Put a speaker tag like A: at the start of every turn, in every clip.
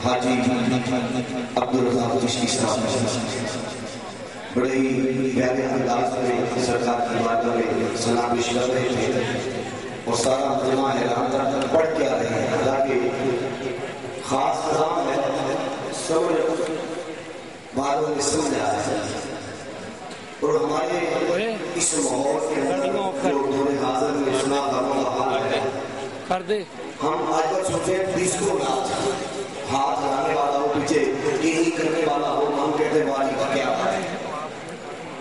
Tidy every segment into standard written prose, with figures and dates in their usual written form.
A: حاجی عبدالرزاق چشتی صاحب بڑے ہی پیارے انداز میں سرکار کی بارگاہ میں سلام پیش کر رہے تھے اور سارا مجمع حیران پڑھ کے آ رہے ہیں. حالانکہ خاص نظام ہے سمجھ بعدوں میں سمجھ آیا ہے اور ہمارے اس ماحول کے اندر جو دور حاضر میں سنا کروں کا حال ہے ہم آج کل سوچے ڈسکو ناچ ہاتھ لانے والا ہو پیچھے یہی کرنے والا ہو ہم کہتے والی کا کیا ہے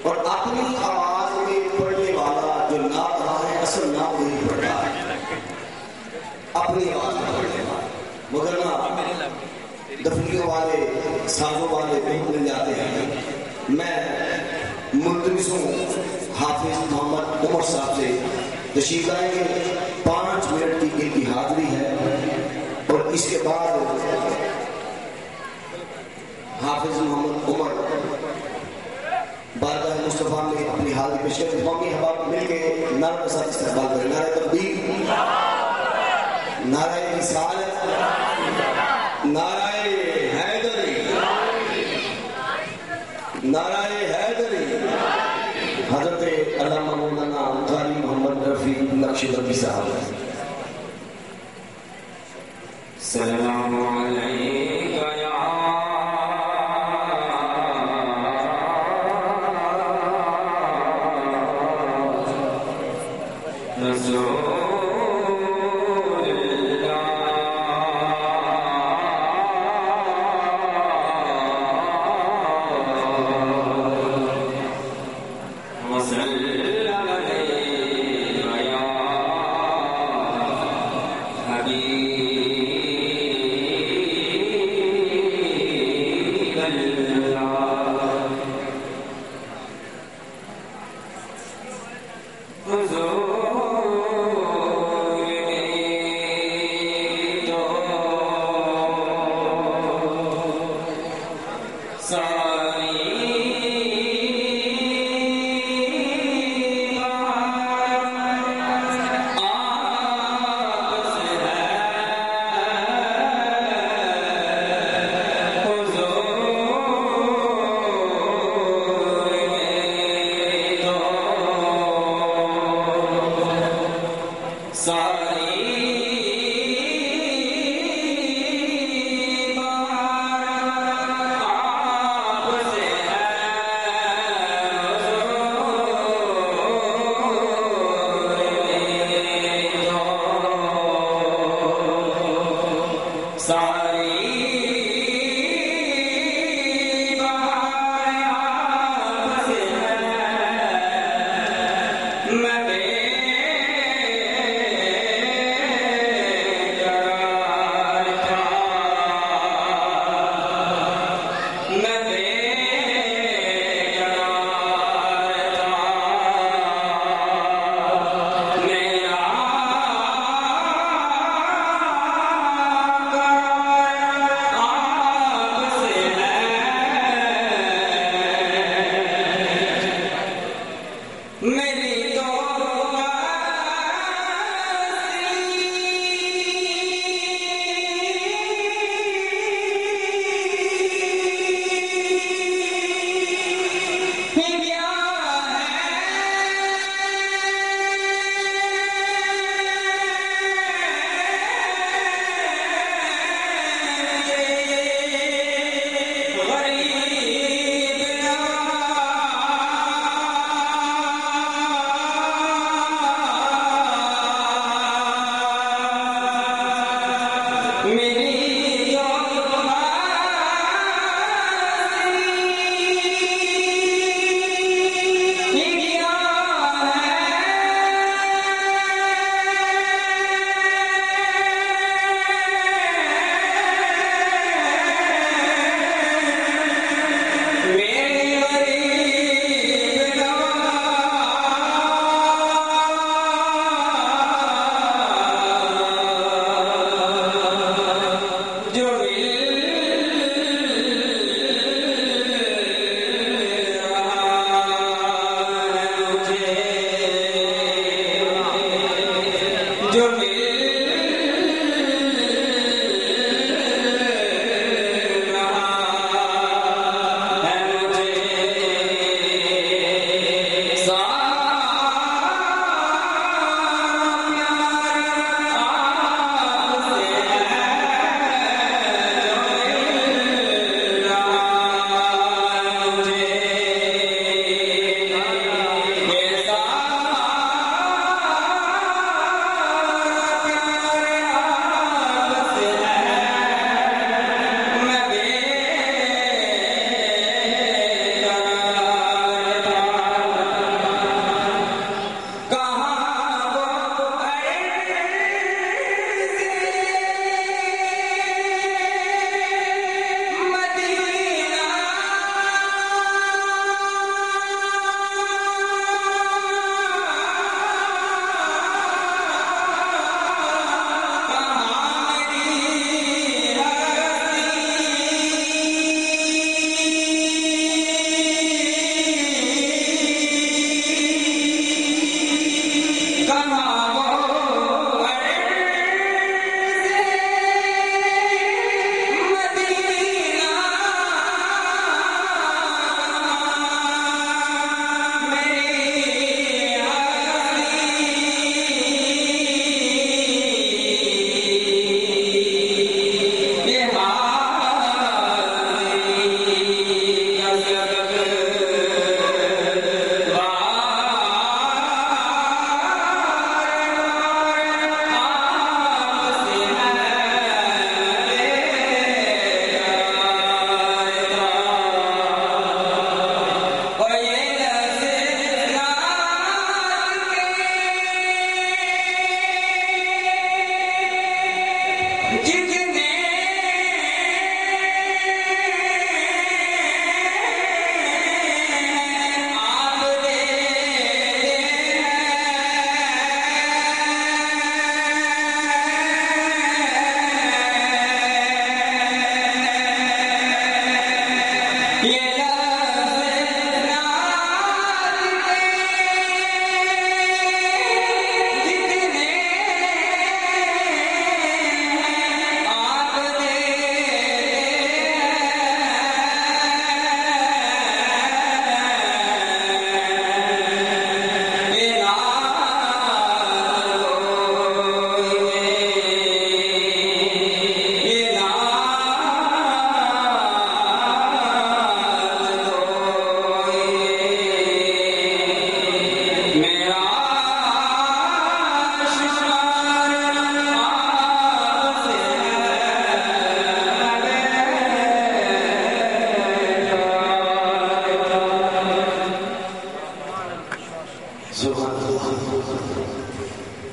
A: اور اپنی آواز میں پڑھنے والا جو نہ رہا ہے اصل نہ وہی پڑھ رہا ہے اپنی آواز میں پڑھنے والا مگر نہ دفنیوں والے سازوں والے بہت مل جاتے ہیں. میں ملتمس ہوں حافظ محمد عمر صاحب سے تشریف لائیں گے. 5 منٹ کی ان کی حاضری ہے اور اس کے بعد حافظ محمد عمر بارگاہ مصطفیٰ میں اپنی حاضری پیش کریں. قومی احباب مل کے نعرہ کے ساتھ استقبال کریں. نعرہ تکبیر، نعرہ رسالت، نعرہ حیدری، نعرہ حیدری. حضرت علامہ مولانا قاری محمد رفیع نقشبندی صاحب. سلام علیکہ یا رسول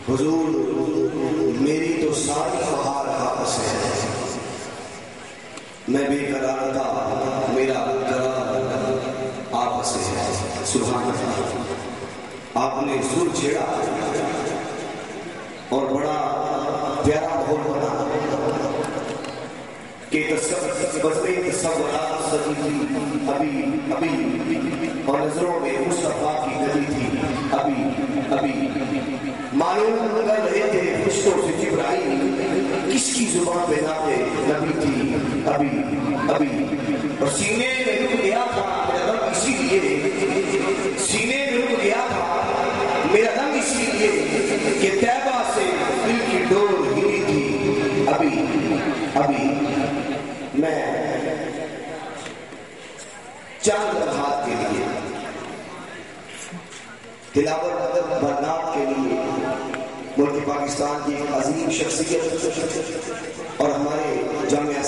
A: حضور میری تو ساری بہار حافظ ہے، میں بے قرار تھا، میرا قرار آپ سے ہے۔ سبحان اللہ، آپ نے سر چھیڑا اور بڑا پیارا ماحول بنا کہ تصورات سجی تھی ابھی اور نظروں میں مصطفیٰ کی گلی تھی ابھی معلوم کر رہے تھے فرشتوں سے جبرائیل کس کی زبان پہ نعت نبی تھی ابھی اور سینے میں رک گیا تھا میرا دم، اسی لیے سینے میں رک گیا تھا میرا دم، اسی لیے کہ طیبہ سے دل کی ڈور ہلی تھی ابھی میں چند لمحات کے لیے تلاوت برنامہ کے لیے ملک پاکستان کی ایک عظیم شخصیت اور ہمارے جامعہ